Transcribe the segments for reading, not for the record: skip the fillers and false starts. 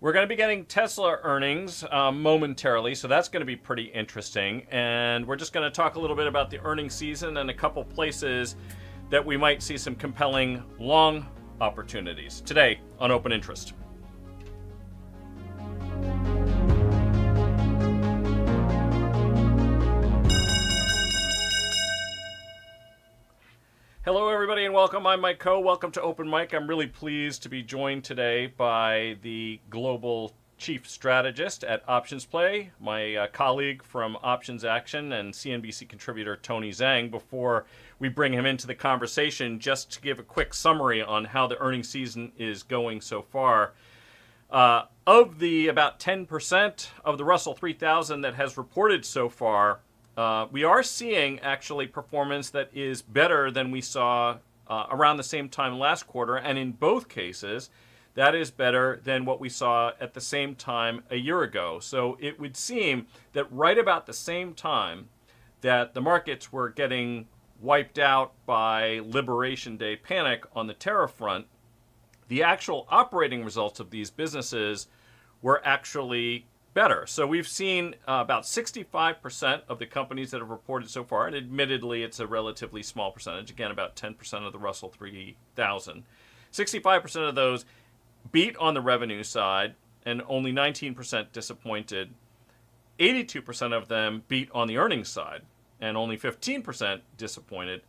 We're going to be getting Tesla earnings momentarily, so that's going to be pretty interesting. And we're just going to talk a little bit about the earnings season and a couple places that we might see some compelling long opportunities today on Open Interest. Hello, everybody, and welcome. I'm Mike Kohl. Welcome to Open Mic. I'm really pleased to be joined today by the Global Chief Strategist at OptionsPlay, my colleague from Options Action, and CNBC contributor Tony Zhang. Before we bring him into the conversation, just to give a quick summary on how the earnings season is going so far. Of the about 10% of the Russell 3000 that has reported so far, we are seeing actually performance that is better than we saw around the same time last quarter, and in both cases, that is better than what we saw at the same time a year ago. So it would seem that right about the same time that the markets were getting wiped out by Liberation Day panic on the tariff front, the actual operating results of these businesses were actually better. So we've seen about 65% of the companies that have reported so far, and admittedly it's a relatively small percentage, again about 10% of the Russell 3000. 65% of those beat on the revenue side and only 19% disappointed. 82% of them beat on the earnings side and only 15% disappointed.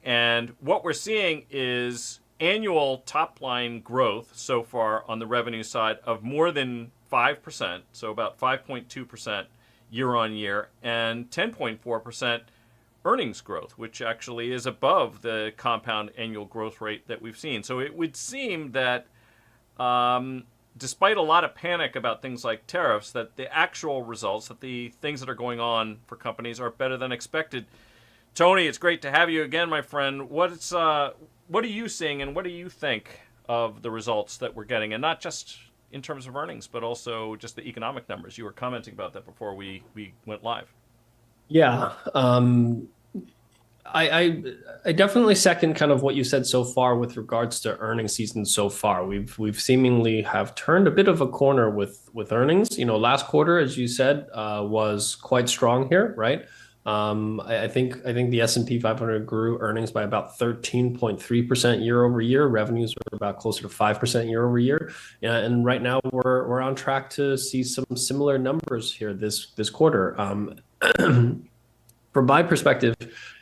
And what we're seeing is annual top-line growth so far on the revenue side of more than 5%, so about 5.2% year on year, and 10.4% earnings growth, which actually is above the compound annual growth rate that we've seen. So it would seem that despite a lot of panic about things like tariffs, that the actual results, that the things that are going on for companies are better than expected. Tony, it's great to have you again, my friend. What are you seeing, and what do you think of the results that we're getting, and not just in terms of earnings, but also just the economic numbers? You were commenting about that before we went live. Yeah, I definitely second kind of what you said so far with regards to earnings season so far. We've seemingly have turned a bit of a corner with earnings. You know, last quarter, as you said, was quite strong here, right? I think the S&P 500 grew earnings by about 13.3% year over year. Revenues were about closer to 5% year over year. And right now we're on track to see some similar numbers here this quarter. From my perspective,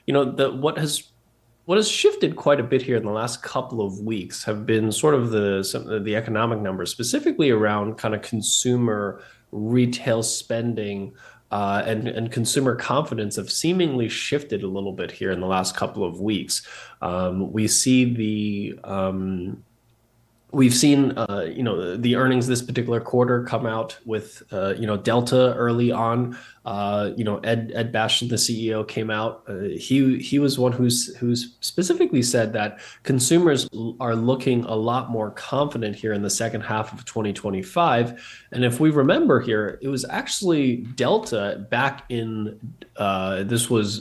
you know, what has shifted quite a bit here in the last couple of weeks have been sort of the economic numbers, specifically around kind of consumer retail spending. And consumer confidence have seemingly shifted a little bit here in the last couple of weeks. We see we've seen, the earnings this particular quarter come out with, Delta early on. Ed Bastian, the CEO, came out. He was one who's specifically said that consumers are looking a lot more confident here in the second half of 2025. And if we remember here, it was actually Delta back in this was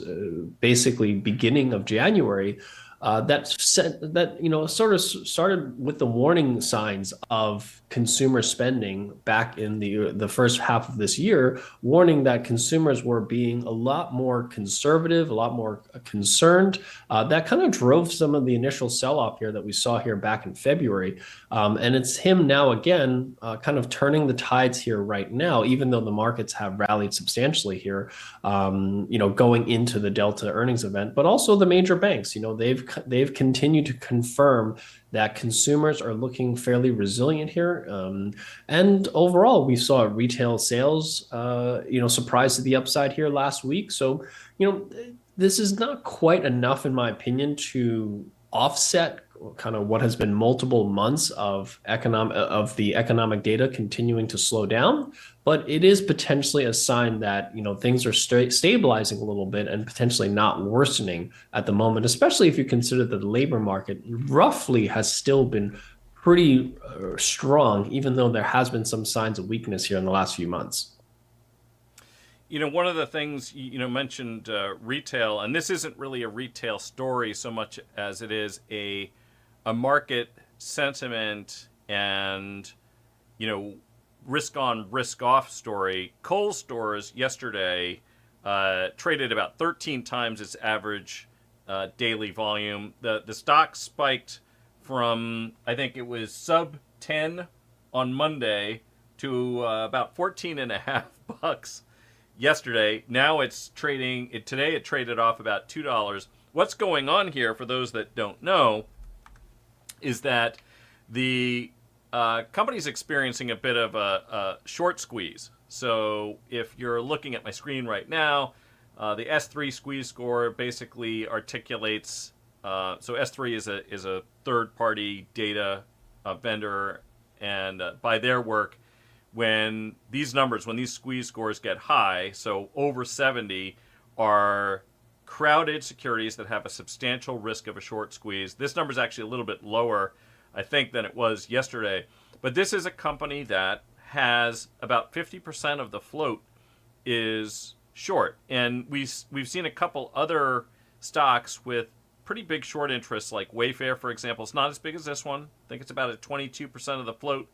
basically beginning of January. That said that sort of started with the warning signs of consumer spending back in the first half of this year, warning that consumers were being a lot more conservative, a lot more concerned. That kind of drove some of the initial sell-off here that we saw here back in February. And it's him now again, kind of turning the tides here right now, even though the markets have rallied substantially here, going into the Delta earnings event, but also the major banks. They've continued to confirm that consumers are looking fairly resilient here. And overall, we saw retail sales, surprise to the upside here last week. So, this is not quite enough, in my opinion, to offset kind of what has been multiple months of the economic data continuing to slow down, but it is potentially a sign that things are stabilizing a little bit and potentially not worsening at the moment, especially if you consider that the labor market roughly has still been pretty strong, even though there has been some signs of weakness here in the last few months. One of the things you mentioned retail, and this isn't really a retail story so much as it is a market sentiment and risk on, risk off story. Kohl stores yesterday traded about 13 times its average daily volume. The stock spiked from, I think it was sub 10 on Monday to about 14 and a half bucks yesterday. Now it's trading, today it traded off about $2. What's going on here, for those that don't know, is that the company's experiencing a bit of a short squeeze. So if you're looking at my screen right now, the S3 squeeze score basically articulates. So S3 is a third-party data vendor, and by their work, when these squeeze scores get high, so over 70, are crowded securities that have a substantial risk of a short squeeze. This number is actually a little bit lower, I think, than it was yesterday. But this is a company that has about 50% of the float is short. And we've seen a couple other stocks with pretty big short interests, like Wayfair, for example. It's not as big as this one. I think it's about a 22% of the float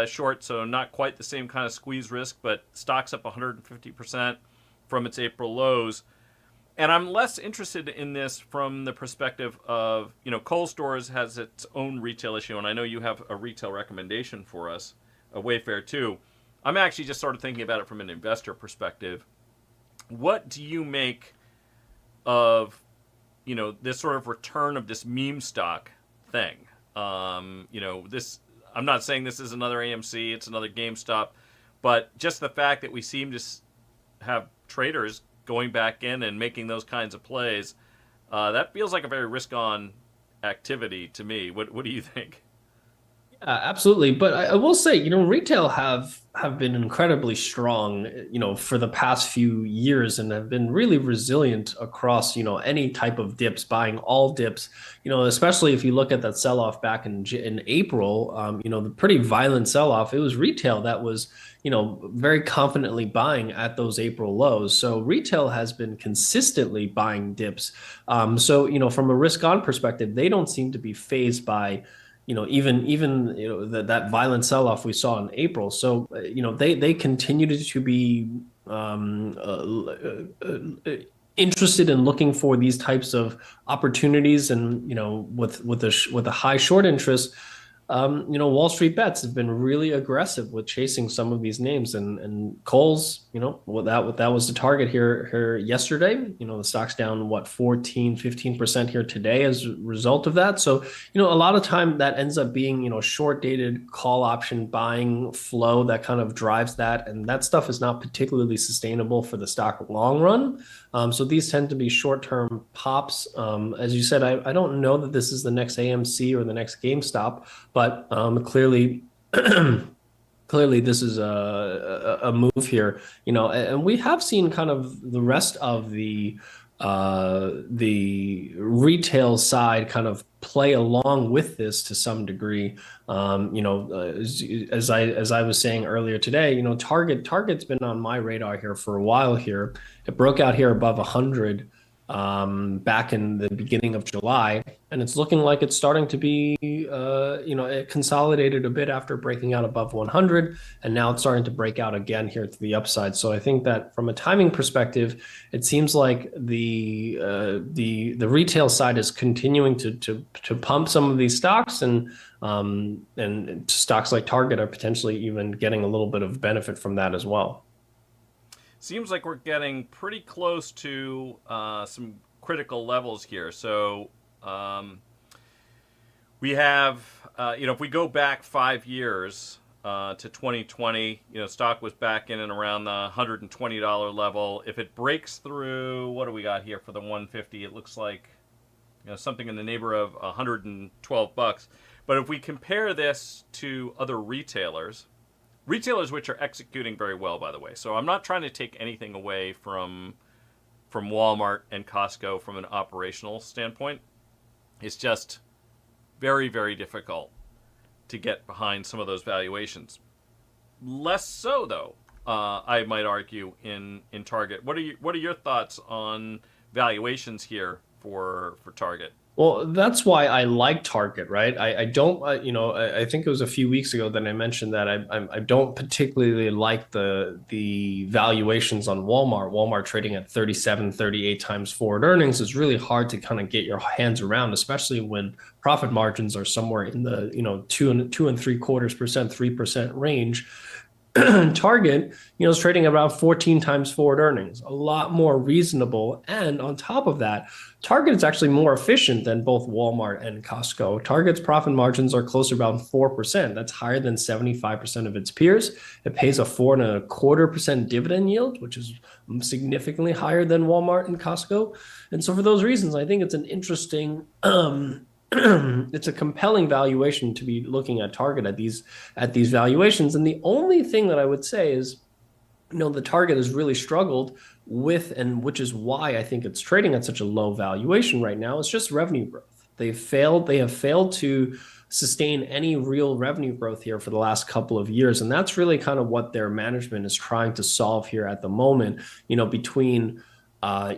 short, so not quite the same kind of squeeze risk, but stock's up 150% from its April lows. And I'm less interested in this from the perspective of, Kohl Stores has its own retail issue, and I know you have a retail recommendation for us, a Wayfair too. I'm actually just sort of thinking about it from an investor perspective. What do you make of, this sort of return of this meme stock thing? This, I'm not saying this is another AMC, it's another GameStop, but just the fact that we seem to have traders going back in and making those kinds of plays, that feels like a very risk-on activity to me. What do you think? Yeah, absolutely. But I will say, retail have been incredibly strong, for the past few years, and have been really resilient across, any type of dips, buying all dips, especially if you look at that sell-off back in April, the pretty violent sell-off. It was retail that was, very confidently buying at those April lows. So retail has been consistently buying dips. So, from a risk-on perspective, they don't seem to be phased by even that violent sell-off we saw in April. So they continued to be interested in looking for these types of opportunities, and with a high short interest. Wall Street Bets have been really aggressive with chasing some of these names, and Kohl's, that was the target here yesterday. The stock's down 15% here today as a result of that. So, a lot of time that ends up being, short dated call option buying flow that kind of drives that. And that stuff is not particularly sustainable for the stock long run. So these tend to be short-term pops. As you said, I don't know that this is the next AMC or the next GameStop, but clearly, clearly this is a move here. And we have seen kind of the rest of the retail side kind of play along with this to some degree. As I was saying earlier today, Target's been on my radar here for a while here. It broke out here above 100 back in the beginning of July, and it's looking like it's starting to be, it consolidated a bit after breaking out above 100, and now it's starting to break out again here to the upside. So I think that from a timing perspective, it seems like the retail side is continuing to pump some of these stocks, and stocks like Target are potentially even getting a little bit of benefit from that as well. Seems like we're getting pretty close to some critical levels here. So we have, if we go back 5 years to 2020, stock was back in and around the $120 level. If it breaks through, what do we got here for the 150? It looks like something in the neighborhood of 112 bucks. But if we compare this to other retailers which are executing very well, by the way. So I'm not trying to take anything away from Walmart and Costco from an operational standpoint. It's just very, very difficult to get behind some of those valuations. Less so, though, I might argue, in Target. What are your thoughts on valuations here for Target? Well, that's why I like Target, right? I don't, I think it was a few weeks ago that I mentioned that I don't particularly like the valuations on Walmart. Walmart trading at 37, 38 times forward earnings is really hard to kind of get your hands around, especially when profit margins are somewhere in the, two and three quarters percent, 3% range. Target, is trading around 14 times forward earnings, a lot more reasonable. And on top of that, Target is actually more efficient than both Walmart and Costco. Target's profit margins are closer around 4%. That's higher than 75% of its peers. It pays a 4.25% dividend yield, which is significantly higher than Walmart and Costco. And so for those reasons, I think it's an interesting it's a compelling valuation to be looking at Target at these valuations. And the only thing that I would say is, the Target has really struggled with, and which is why I think it's trading at such a low valuation right now, is just revenue growth. They have failed to sustain any real revenue growth here for the last couple of years. And that's really kind of what their management is trying to solve here at the moment, between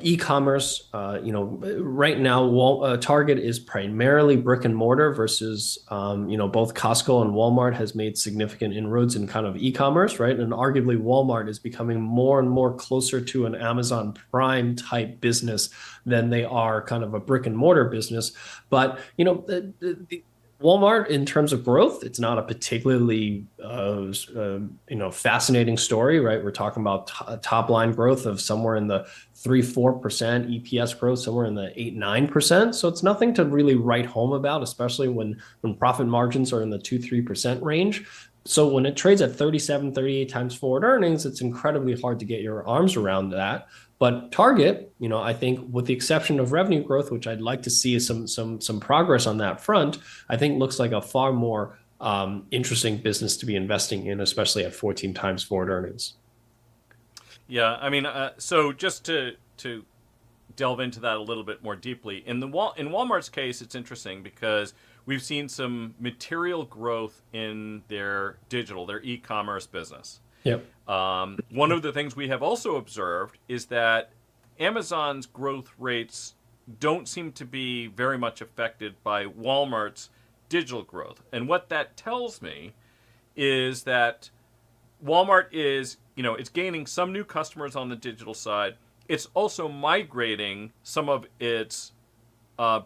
e-commerce, right now, Target is primarily brick and mortar versus, both Costco and Walmart has made significant inroads in kind of e-commerce, right? And arguably Walmart is becoming more and more closer to an Amazon Prime type business than they are kind of a brick and mortar business. But, Walmart, in terms of growth, it's not a particularly fascinating story, right? We're talking about top line growth of somewhere in the 3-4%, EPS growth somewhere in the 8-9%. So it's nothing to really write home about, especially when profit margins are in the 2-3% range. So when it trades at 37, 38 times forward earnings, it's incredibly hard to get your arms around that. But Target, I think with the exception of revenue growth, which I'd like to see some progress on that front, I think looks like a far more interesting business to be investing in, especially at 14 times forward earnings. Yeah, I mean, so just to delve into that a little bit more deeply, in Walmart's case, it's interesting because we've seen some material growth in their e-commerce business. Yep. One of the things we have also observed is that Amazon's growth rates don't seem to be very much affected by Walmart's digital growth. And what that tells me is that Walmart is, it's gaining some new customers on the digital side. It's also migrating some of its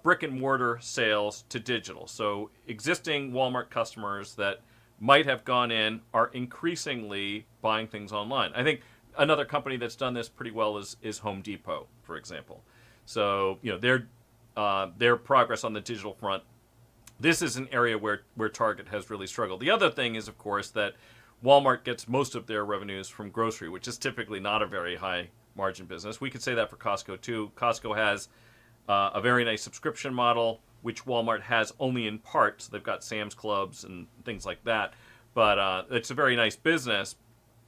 brick and mortar sales to digital. So existing Walmart customers that might have gone in are increasingly buying things online. I think another company that's done this pretty well is Home Depot, for example. So their progress on the digital front. This is an area where Target has really struggled. The other thing is, of course, that Walmart gets most of their revenues from grocery, which is typically not a very high margin business. We could say that for Costco too. Costco has a very nice subscription model, which Walmart has only in part. So they've got Sam's Clubs and things like that. But it's a very nice business.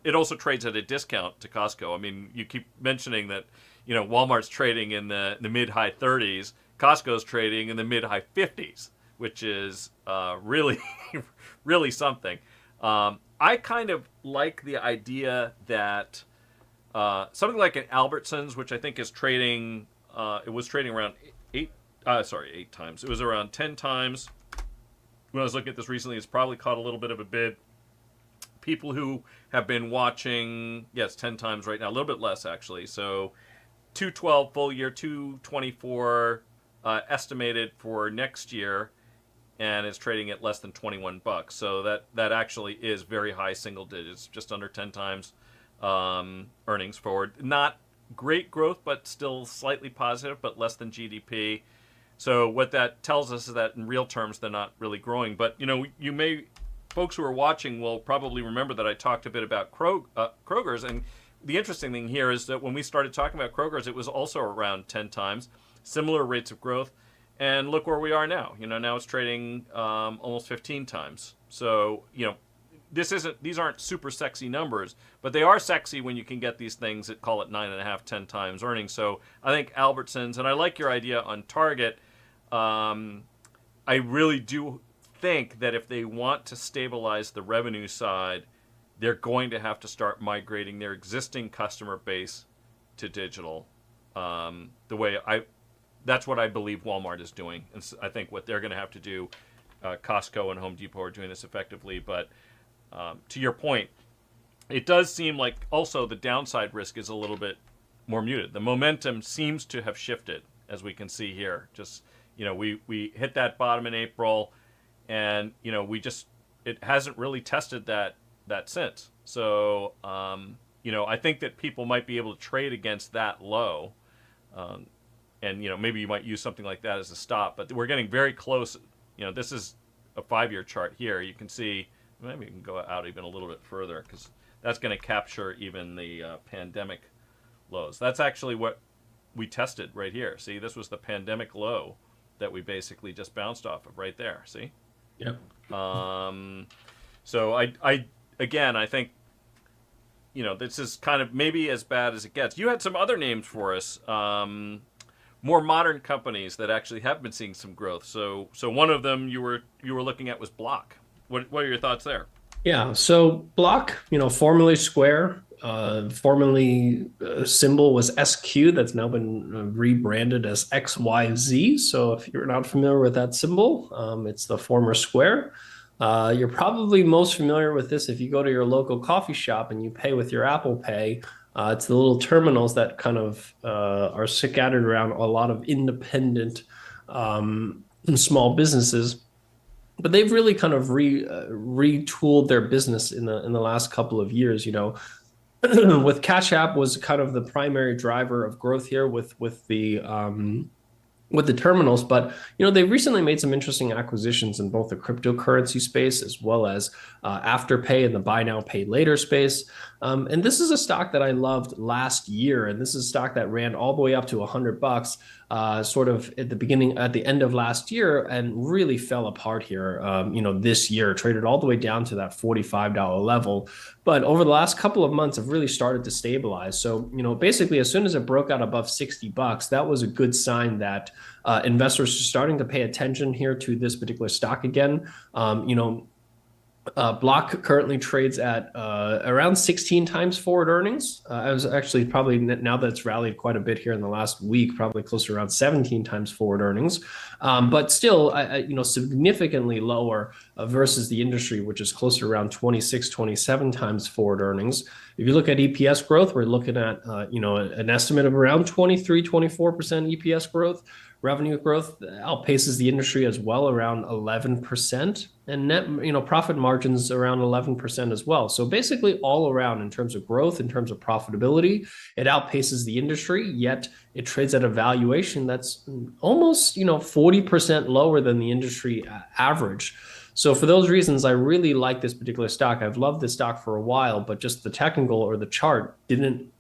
It also trades at a discount to Costco. I mean, you keep mentioning that, Walmart's trading in the mid-high 30s. Costco's trading in the mid-high 50s, which is really, really something. I kind of like the idea that something like an Albertsons, which I think is trading, it was trading around 8 times. It was around 10 times. When I was looking at this recently, it's probably caught a little bit of a bid. People who have been watching, yes, 10 times right now, a little bit less actually. So 212 full year, 224 estimated for next year, and it's trading at less than $21. So that actually is very high single digits, just under 10 times earnings forward. Not great growth, but still slightly positive, but less than GDP. So what that tells us is that in real terms, they're not really growing. But, folks who are watching will probably remember that I talked a bit about Kroger's. And the interesting thing here is that when we started talking about Kroger's, it was also around 10 times, similar rates of growth. And look where we are now. Now it's trading almost 15 times. So, these aren't super sexy numbers, but they are sexy when you can get these things that call it 9.5, 10 times earnings. So I think Albertsons, and I like your idea on Target. I really do think that if they want to stabilize the revenue side, they're going to have to start migrating their existing customer base to digital. The way that's what I believe Walmart is doing, and I think what they're going to have to do, Costco and Home Depot are doing this effectively. But to your point, it does seem like also the downside risk is a little bit more muted. The momentum seems to have shifted, as we can see here. Just, we hit that bottom in April, and it hasn't really tested that since. So I think that people might be able to trade against that low, and maybe you might use something like that as a stop. But we're getting very close. This is a 5-year chart here. You can see, maybe you can go out even a little bit further, because that's going to capture even the pandemic lows. That's actually what we tested right here. See, this was the pandemic low that we basically just bounced off of right there. See? Yep. So I think, this is kind of maybe as bad as it gets. You had some other names for us, more modern companies that actually have been seeing some growth. So one of them you were looking at was Block. What are your thoughts there? Yeah, so Block, formerly Square, formerly symbol was SQ. That's now been rebranded as XYZ. So if you're not familiar with that symbol, it's the former Square. You're probably most familiar with this if you go to your local coffee shop and you pay with your Apple Pay. It's the little terminals that kind of are scattered around a lot of independent small businesses. But they've really kind of retooled their business in the last couple of years. With Cash App was kind of the primary driver of growth here with the terminals, but they recently made some interesting acquisitions in both the cryptocurrency space as well as Afterpay and the buy now pay later space. And this is a stock that I loved last year, and this is a stock that ran all the way up to $100, sort of at the end of last year, and really fell apart here. This year traded all the way down to that $45 level, but over the last couple of months have really started to stabilize. So basically, as soon as it broke out above $60, that was a good sign that investors are starting to pay attention here to this particular stock again. Block currently trades at around 16 times forward earnings. I was actually probably, now that it's rallied quite a bit here in the last week, probably close to around 17 times forward earnings. But still, significantly lower versus the industry, which is closer to around 26, 27 times forward earnings. If you look at EPS growth, we're looking at, an estimate of around 23, 24% EPS growth. Revenue growth outpaces the industry as well, around 11%, and net, profit margins around 11% as well. So basically, all around in terms of growth, in terms of profitability, it outpaces the industry. Yet it trades at a valuation that's almost 40% lower than the industry average. So for those reasons, I really like this particular stock. I've loved this stock for a while, but just the technical or the chart didn't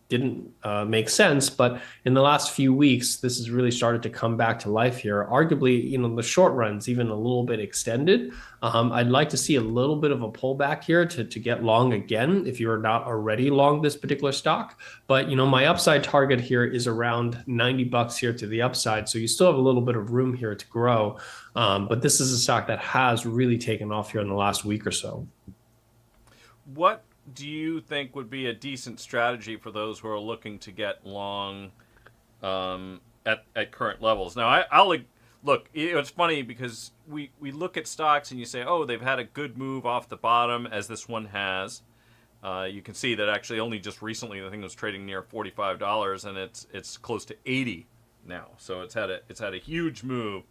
make sense. But in the last few weeks, this has really started to come back to life here. Arguably, the short run's even a little bit extended. I'd like to see a little bit of a pullback here to get long again if you're not already long this particular stock. But my upside target here is around $90 here to the upside. So you still have a little bit of room here to grow. But this is a stock that has really taken off here in the last week or so. What do you think would be a decent strategy for those who are looking to get long at current levels? Now, I'll look. It's funny because we look at stocks and you say, oh, they've had a good move off the bottom, as this one has. You can see that actually only just recently the thing was trading near $45, and it's close to 80 now. So it's had a huge move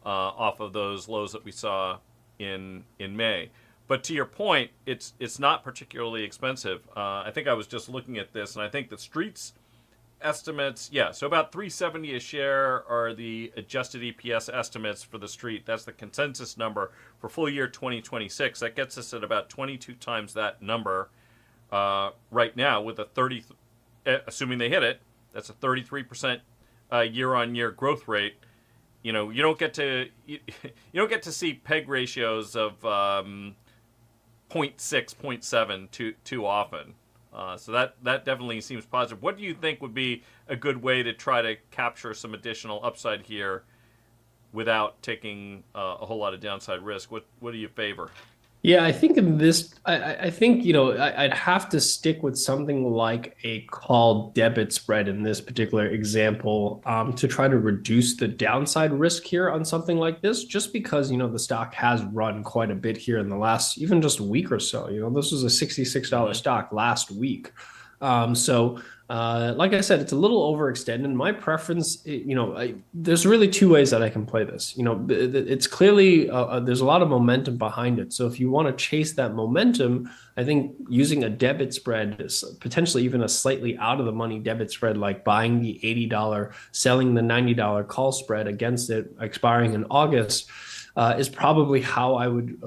off of those lows that we saw in May. But to your point, it's not particularly expensive. I think I was just looking at this, and I think the Street's estimates, so about $3.70 a share are the adjusted EPS estimates for the Street. That's the consensus number for full year 2026. That gets us at about 22 times that number right now, with a assuming they hit it, that's a 33% year-on-year growth rate. You don't get to see PEG ratios of 0.6, 0.7 too often. So that definitely seems positive. What do you think would be a good way to try to capture some additional upside here without taking a whole lot of downside risk? What do you favor? Yeah, I think in this, I think, I'd have to stick with something like a call debit spread in this particular example, to try to reduce the downside risk here on something like this, just because, the stock has run quite a bit here in the last, even just a week or so. This was a $66 Hmm. stock last week. Like I said, it's a little overextended. My preference, there's really two ways that I can play this. It's clearly there's a lot of momentum behind it. So if you want to chase that momentum, I think using a debit spread, potentially even a slightly out of the money debit spread, like buying the $80, selling the $90 call spread against it, expiring in August, is probably how I would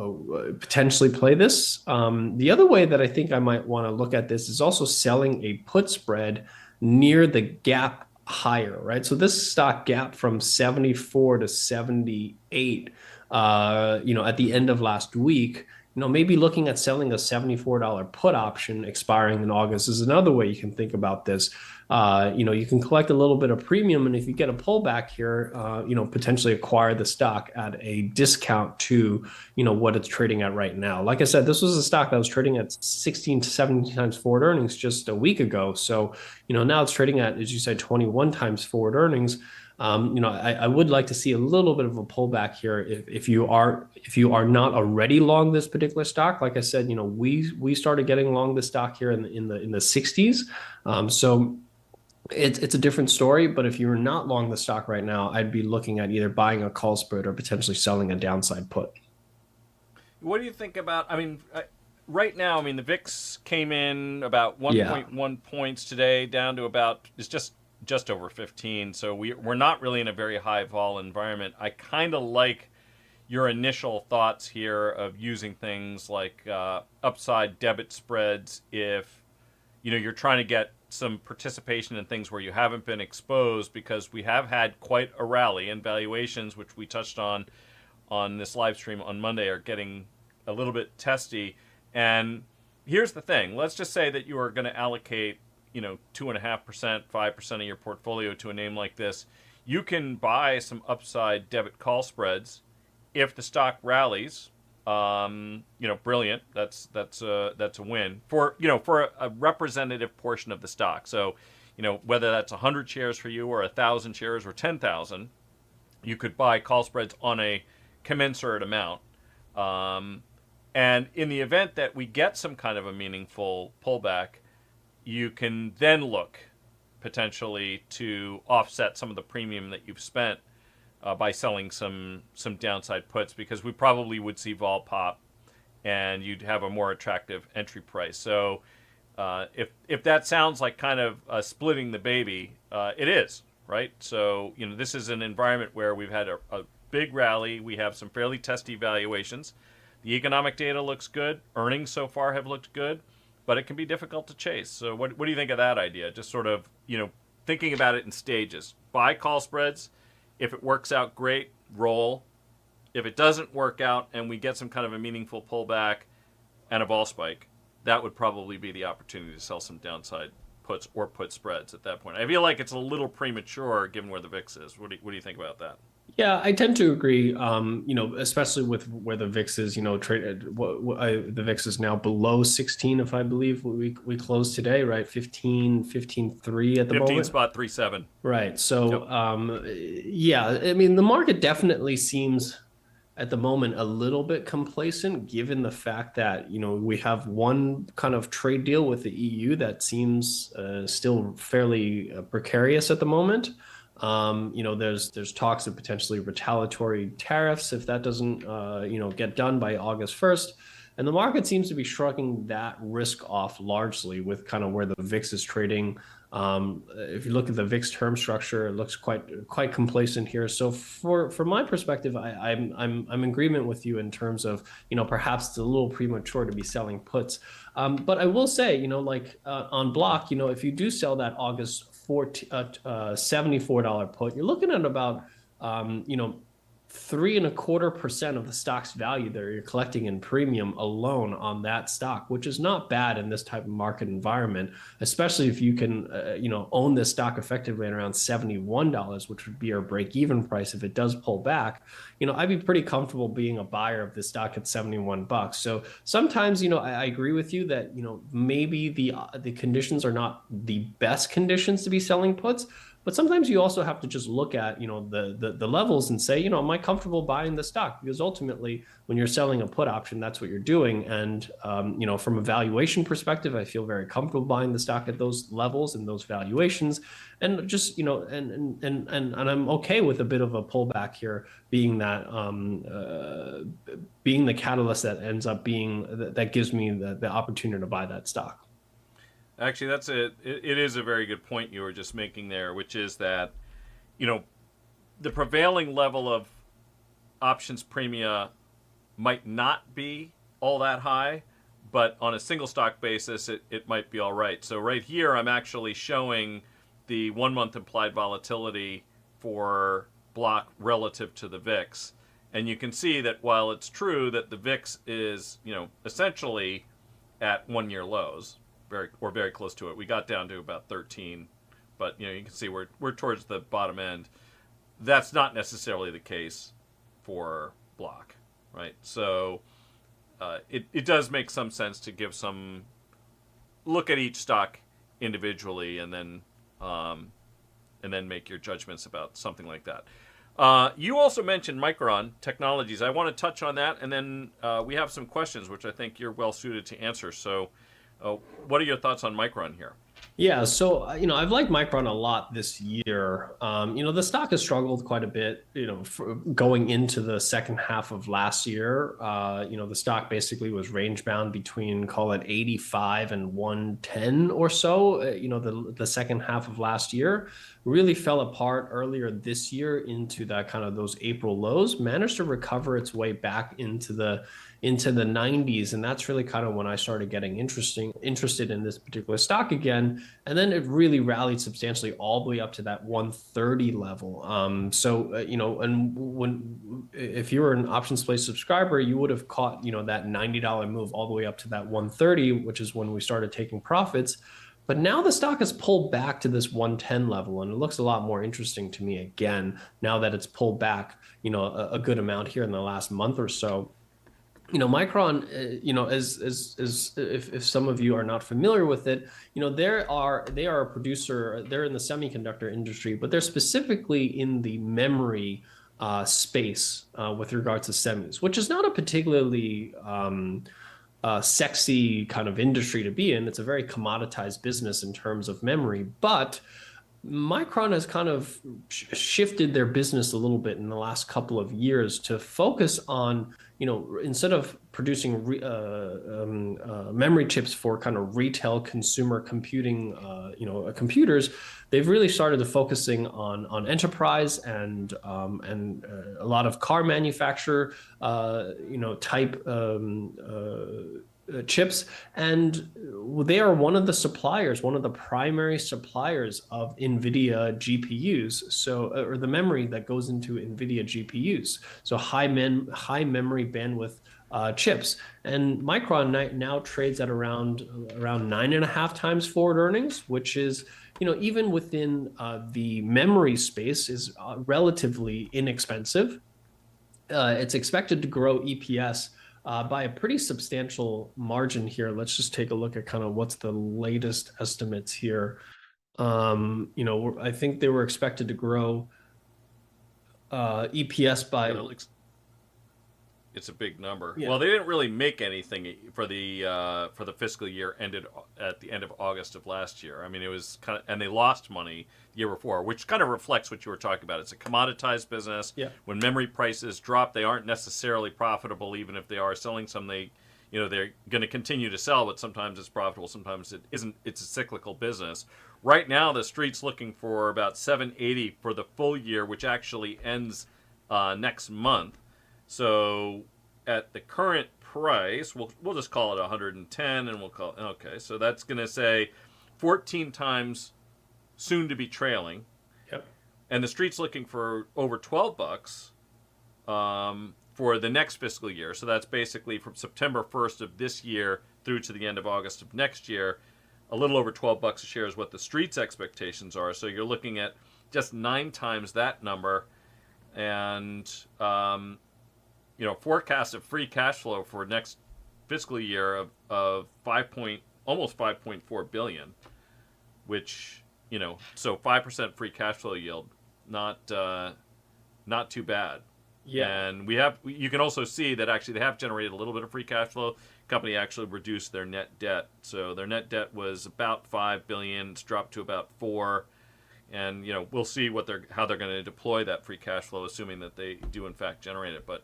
potentially play this. The other way that I think I might want to look at this is also selling a put spread near the gap higher, right? So this stock gap from 74 to 78, at the end of last week. Maybe looking at selling a $74 put option expiring in August is another way you can think about this. You can collect a little bit of premium, and if you get a pullback here, potentially acquire the stock at a discount to, what it's trading at right now. Like I said, this was a stock that was trading at 16 to 17 times forward earnings just a week ago. So, now it's trading at, as you said, 21 times forward earnings. I would like to see a little bit of a pullback here if you are not already long this particular stock. Like I said, we started getting long this stock here in the 60s. So it's a different story, but if you're not long the stock right now, I'd be looking at either buying a call spread or potentially selling a downside put. What do you think about? I mean, right now, I mean, the VIX came in about Yeah. 1.1 points today, down to about it's just over 15. So we're not really in a very high vol environment. I kind of like your initial thoughts here of using things like upside debit spreads if you're trying to get some participation in things where you haven't been exposed, because we have had quite a rally, and valuations, which we touched on this live stream on Monday, are getting a little bit testy. And here's the thing: let's just say that you are going to allocate, 2.5%, 5% of your portfolio to a name like this. You can buy some upside debit call spreads if the stock rallies. Brilliant. That's a win for a representative portion of the stock. So, whether that's 100 shares for you or 1,000 shares or 10,000, you could buy call spreads on a commensurate amount. And in the event that we get some kind of a meaningful pullback, you can then look potentially to offset some of the premium that you've spent by selling some downside puts, because we probably would see vol pop, and you'd have a more attractive entry price. So if that sounds like kind of splitting the baby, it is, right? So this is an environment where we've had a big rally. We have some fairly testy valuations. The economic data looks good. Earnings so far have looked good, but it can be difficult to chase. So what do you think of that idea? Just sort of thinking about it in stages. Buy call spreads. If it works out, great, roll. If it doesn't work out and we get some kind of a meaningful pullback and a vol spike, that would probably be the opportunity to sell some downside puts or put spreads at that point. I feel like it's a little premature given where the VIX is. What do you think about that? Yeah, I tend to agree. Especially with where the VIX is, the VIX is now below 16, if I believe we closed today, right? 15.3 at the 15 moment. spot 37. Right. So, Yep. yeah, I mean, the market definitely seems at the moment a little bit complacent, given the fact that, we have one kind of trade deal with the EU that seems still fairly precarious at the moment. There's talks of potentially retaliatory tariffs if that doesn't, get done by August 1st. And the market seems to be shrugging that risk off largely with kind of where the VIX is trading. If you look at the VIX term structure, it looks quite complacent here. So for my perspective, I'm in agreement with you in terms of perhaps it's a little premature to be selling puts. But I will say on block, if you do sell that August $74 put, you're looking at about 3.25% of the stock's value that you're collecting in premium alone on that stock, which is not bad in this type of market environment, especially if you can, own this stock effectively at around $71, which would be your break-even price if it does pull back. I'd be pretty comfortable being a buyer of this stock at $71. So sometimes, I agree with you that, maybe the conditions are not the best conditions to be selling puts. But sometimes you also have to just look at, the levels and say, am I comfortable buying the stock? Because ultimately, when you're selling a put option, that's what you're doing. And, from a valuation perspective, I feel very comfortable buying the stock at those levels and those valuations. And just, and I'm okay with a bit of a pullback here being that, being the catalyst that ends up being, that gives me the opportunity to buy that stock. Actually, it is a very good point you were just making there, which is that, the prevailing level of options premia might not be all that high, but on a single stock basis, it might be all right. So right here, I'm actually showing the 1 month implied volatility for block relative to the VIX. And you can see that while it's true that the VIX is, essentially at 1 year lows, very close to it. We got down to about 13, but you can see we're towards the bottom end. That's not necessarily the case for block, right? So it does make some sense to give some look at each stock individually, and then make your judgments about something like that. You also mentioned Micron Technologies. I want to touch on that, and then we have some questions which I think you're well suited to answer. So. What are your thoughts on Micron here? Yeah, so I've liked Micron a lot this year. The stock has struggled quite a bit. Going into the second half of last year, the stock basically was range bound between, call it 85 and 110 or so. The second half of last year really fell apart earlier this year into that kind of those April lows. Managed to recover its way back into the 90s, and that's really kind of when I started getting interested in this particular stock again. And then it really rallied substantially all the way up to that 130 level. And if you were an OptionsPlay subscriber, you would have caught that $90 move all the way up to that 130, which is when we started taking profits. But now the stock has pulled back to this 110 level, and it looks a lot more interesting to me again now that it's pulled back a good amount here in the last month or so. Micron, as if some of you are not familiar with it, they are a producer. They're in the semiconductor industry, but they're specifically in the memory space with regards to semis, which is not a particularly sexy kind of industry to be in. It's a very commoditized business in terms of memory, but Micron has kind of shifted their business a little bit in the last couple of years to focus on, instead of producing memory chips for kind of retail consumer computing, computers, they've really started to focusing on enterprise and a lot of car manufacturer, type chips, and they are one of the primary suppliers of NVIDIA GPUs, or the memory that goes into NVIDIA GPUs, so high memory bandwidth chips. And Micron now trades at around 9.5 times forward earnings, which is even within the memory space is relatively inexpensive. It's expected to grow EPS by a pretty substantial margin here. Let's just take a look at kind of what's the latest estimates here. I think they were expected to grow EPS by... It's a big number. Yeah. Well, they didn't really make anything for the fiscal year ended at the end of August of last year. I mean, it was kind of, and they lost money the year before, which kind of reflects what you were talking about. It's a commoditized business. Yeah. When memory prices drop, they aren't necessarily profitable. Even if they are selling some, they're going to continue to sell, but sometimes it's profitable, sometimes it isn't. It's a cyclical business. Right now, the street's looking for about 780 for the full year, which actually ends next month. So at the current price, we'll just call it 110, and we'll call it, okay. So that's going to say 14 times soon to be trailing. Yep. And the street's looking for over $12 for the next fiscal year. So that's basically from September 1st of this year through to the end of August of next year. A little over $12 a share is what the street's expectations are. So you're looking at just 9 times that number, and forecast of free cash flow for next fiscal year of almost 5.4 billion, which so 5% free cash flow yield, not too bad. Yeah. And you can also see that actually they have generated a little bit of free cash flow. Company actually reduced their net debt, so their net debt was about 5 billion. It's dropped to about 4, and we'll see how they're going to deploy that free cash flow, assuming that they do in fact generate it. But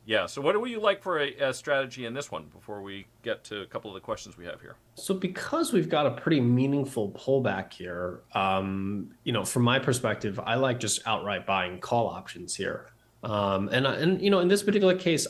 yeah, so what do you like for a strategy in this one before we get to a couple of the questions we have here? So because we've got a pretty meaningful pullback here, from my perspective, I like just outright buying call options here. In this particular case,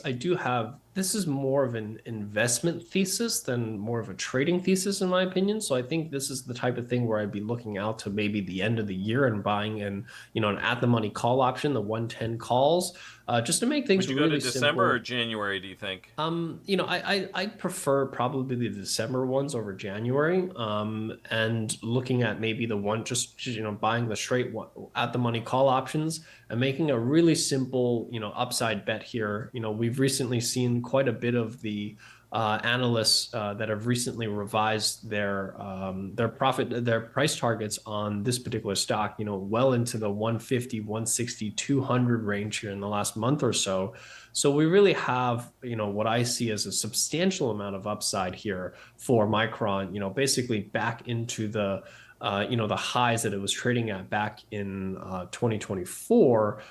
this is more of an investment thesis than more of a trading thesis, in my opinion. So I think this is the type of thing where I'd be looking out to maybe the end of the year and buying an at the money call option, the 110 calls, just to make things really simple. Would you go to December simple. or January, do you think? I prefer probably the December ones over January. And looking at maybe the one, just buying the straight one, at the money call options and making a really simple, upside bet here. We've recently seen quite a bit of the analysts that have recently revised their price targets on this particular stock, well into the 150, 160, 200 range here in the last month or so. So we really have, what I see as a substantial amount of upside here for Micron, basically back into the the highs that it was trading at back in 2024,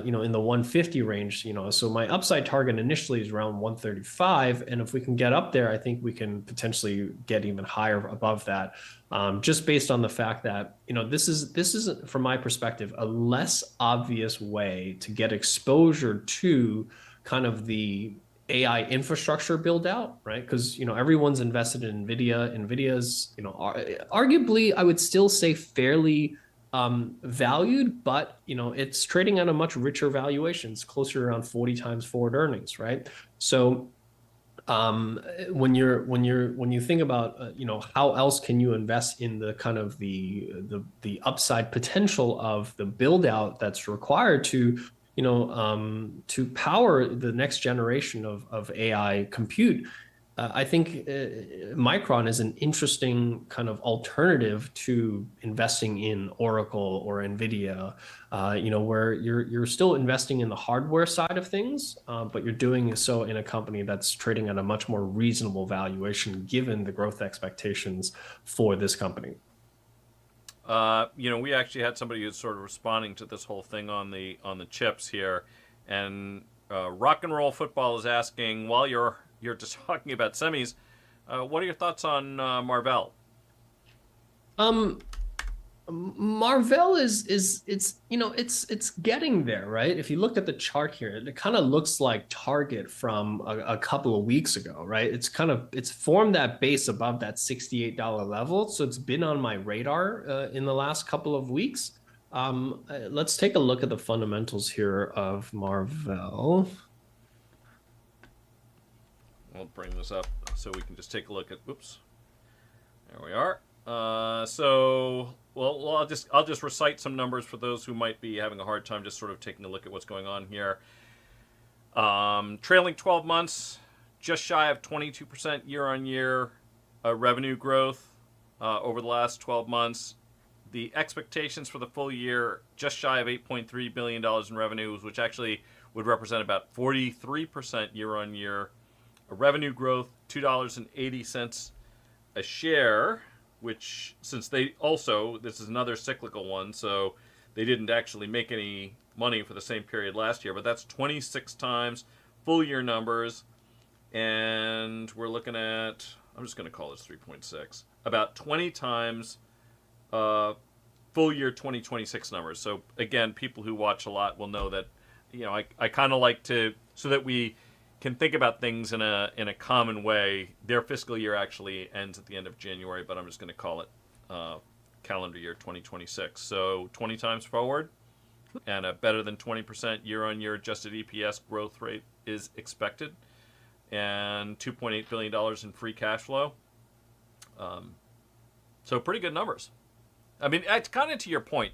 in the 150 range, so my upside target initially is around 135. And if we can get up there, I think we can potentially get even higher above that. Just based on the fact that, this is, from my perspective, a less obvious way to get exposure to kind of the AI infrastructure build out, right? Because everyone's invested in Nvidia. Nvidia's arguably, I would still say, fairly valued, but it's trading at a much richer valuation. It's closer around 40 times forward earnings, right? So when you think about how else can you invest in the kind of the upside potential of the build out that's required to to power the next generation of AI compute, I think Micron is an interesting kind of alternative to investing in Oracle or Nvidia, where you're still investing in the hardware side of things, but you're doing so in a company that's trading at a much more reasonable valuation given the growth expectations for this company. We actually had somebody who's sort of responding to this whole thing on the chips here, and Rock and Roll Football is asking, while you're just talking about semis, what are your thoughts on MRVL? MRVL it's getting there, right? If you look at the chart here, it kind of looks like Target from a couple of weeks ago, right? It's formed that base above that $68 level, so it's been on my radar in the last couple of weeks. Let's take a look at the fundamentals here of MRVL. I'll bring this up so we can just take a look at. Oops, there we are. I'll just recite some numbers for those who might be having a hard time just sort of taking a look at what's going on here. Trailing 12 months, just shy of 22% year-on-year revenue growth over the last 12 months. The expectations for the full year, just shy of $8.3 billion in revenues, which actually would represent about 43% year-on-year revenue growth, $2.80 a share, which, since this is another cyclical one, so they didn't actually make any money for the same period last year, but that's 26 times full year numbers, and we're looking at, I'm just going to call this 3.6, about 20 times full year 2026 numbers. So again, people who watch a lot will know that, I kind of like to, so that we can think about things in a common way. Their fiscal year actually ends at the end of January, but I'm just going to call it calendar year 2026. So 20 times forward, and a better than 20% year-on-year adjusted EPS growth rate is expected, and $2.8 billion in free cash flow. So pretty good numbers. I mean, it's kind of to your point.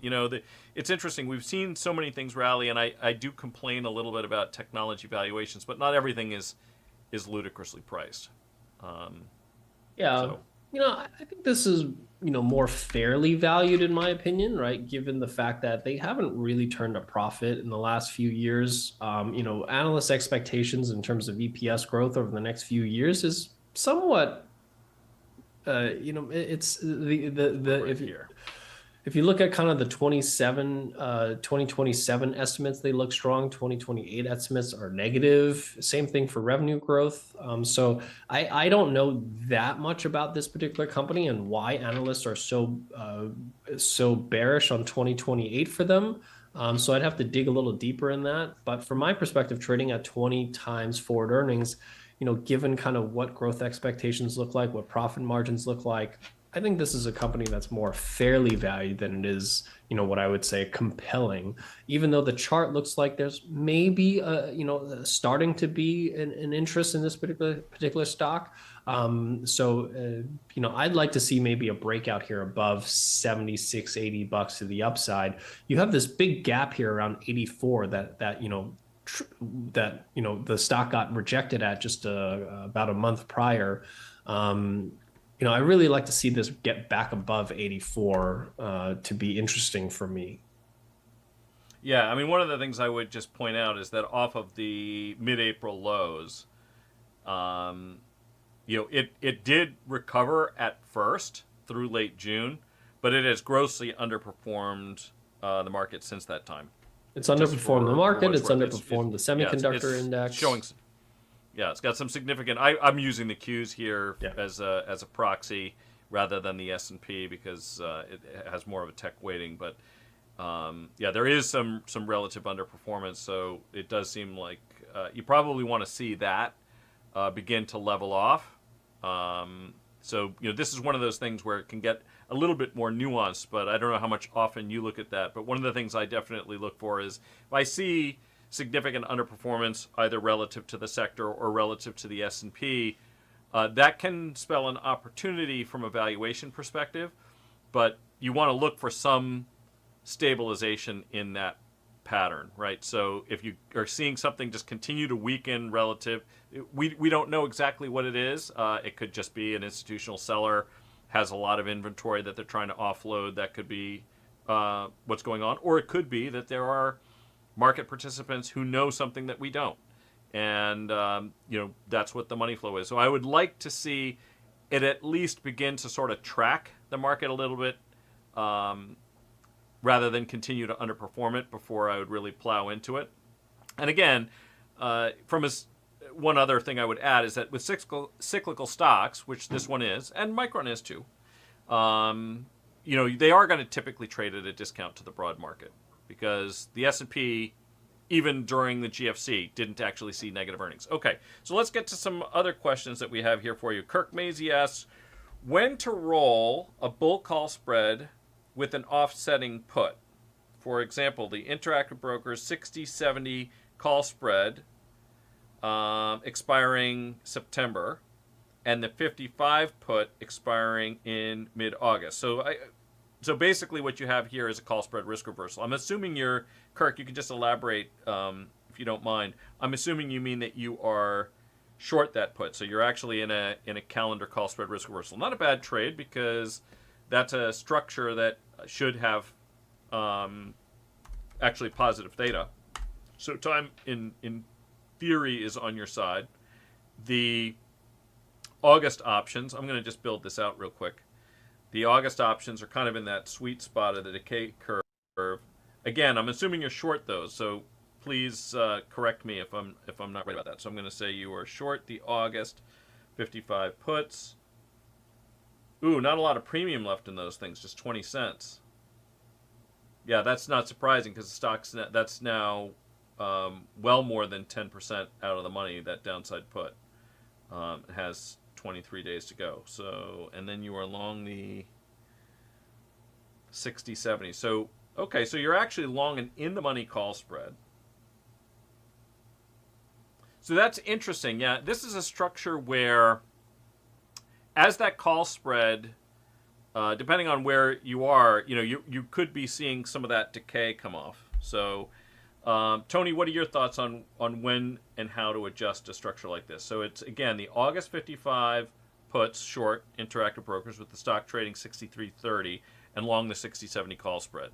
It's interesting. We've seen so many things rally, and I do complain a little bit about technology valuations, but not everything is ludicrously priced. Yeah. So. I think this is, more fairly valued in my opinion, right? Given the fact that they haven't really turned a profit in the last few years. Analyst expectations in terms of EPS growth over the next few years is somewhat, it's the Right here. if you look at kind of the 2027 estimates, they look strong. 2028 estimates are negative. Same thing for revenue growth. So I don't know that much about this particular company and why analysts are so bearish on 2028 for them. So I'd have to dig a little deeper in that. But from my perspective, trading at 20 times forward earnings, given kind of what growth expectations look like, what profit margins look like, I think this is a company that's more fairly valued than it is, what I would say compelling, even though the chart looks like there's maybe, starting to be an interest in this particular stock. I'd like to see maybe a breakout here above 76, $80 to the upside. You have this big gap here around 84 that the stock got rejected at just about a month prior. I really like to see this get back above 84 to be interesting for me. Yeah, I mean, one of the things I would just point out is that off of the mid-April lows, it did recover at first through late June, but it has grossly underperformed the market since that time. It's underperformed the market. It's underperformed the semiconductor index. Showing. Yeah, it's got some significant. I'm using the Qs here as a proxy rather than the S&P because it has more of a tech weighting. But there is some relative underperformance. So it does seem like you probably want to see that begin to level off. This is one of those things where it can get a little bit more nuanced. But I don't know how much often you look at that. But one of the things I definitely look for is if I see significant underperformance either relative to the sector or relative to the S&P, that can spell an opportunity from a valuation perspective, but you want to look for some stabilization in that pattern, right? So if you are seeing something just continue to weaken relative, we don't know exactly what it is. It could just be an institutional seller has a lot of inventory that they're trying to offload. That could be what's going on, or it could be that there are market participants who know something that we don't. And, that's what the money flow is. So I would like to see it at least begin to sort of track the market a little bit rather than continue to underperform it before I would really plow into it. And again, one other thing I would add is that with cyclical stocks, which this one is, and Micron is too, they are going to typically trade at a discount to the broad market, because the S&P, even during the GFC, didn't actually see negative earnings. Okay, so let's get to some other questions that we have here for you. Kirk Maisie asks, when to roll a bull call spread with an offsetting put? For example, the Interactive Brokers 60-70 call spread expiring September, and the 55 put expiring in mid-August. So basically what you have here is a call spread risk reversal. I'm assuming Kirk, you can just elaborate if you don't mind. I'm assuming you mean that you are short that put. So you're actually in a calendar call spread risk reversal. Not a bad trade, because that's a structure that should have actually positive theta. So time in theory is on your side. The August options, I'm going to just build this out real quick. The August options are kind of in that sweet spot of the decay curve. Again, I'm assuming you're short those, so please correct me if I'm not right about that. So I'm going to say you are short the August 55 puts. Ooh, not a lot of premium left in those things, just 20 cents. Yeah, that's not surprising, because the stock's that's now well more than 10% out of the money. That downside put has 23 days to go. So, and then you are long the 60-70. So Okay, so you're actually long an in-the-money call spread. So that's interesting. Yeah, this is a structure where, as that call spread, depending on where you are, you could be seeing some of that decay come off. So, Tony, what are your thoughts on when and how to adjust a structure like this? So it's, again, the August 55 puts short Interactive Brokers with the stock trading 63.30 and long the 60.70 call spread.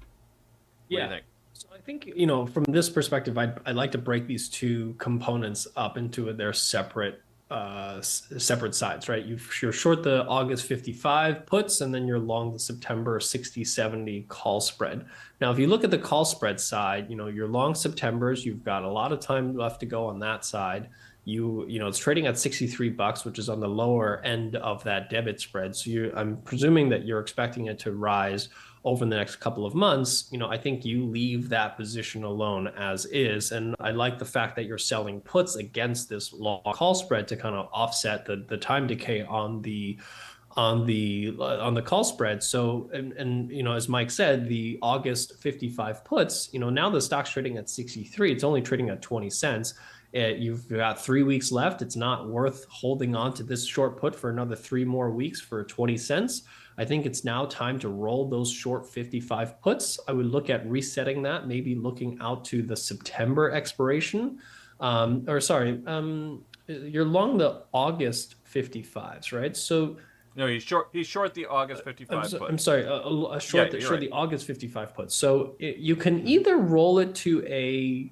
What do you think? So I think, from this perspective, I'd like to break these two components up into their separate sides, right? You're short the August 55 puts, and then you're long the September 60-70 call spread. Now, if you look at the call spread side, you're long Septembers. You've got a lot of time left to go on that side. It's trading at $63, which is on the lower end of that debit spread. So I'm presuming that you're expecting it to rise over the next couple of months. I think you leave that position alone as is. And I like the fact that you're selling puts against this long call spread to kind of offset the time decay on the call spread. So, and as Mike said, the August 55 puts, now the stock's trading at 63. It's only trading at 20 cents. You've got 3 weeks left. It's not worth holding on to this short put for another 3 more weeks for 20 cents. I think it's now time to roll those short 55 puts. I would look at resetting that, maybe looking out to the September expiration. You're long the August 55s, right? So no, he's short the August 55 put. I'm sorry, short the August 55 put. So you can either roll it to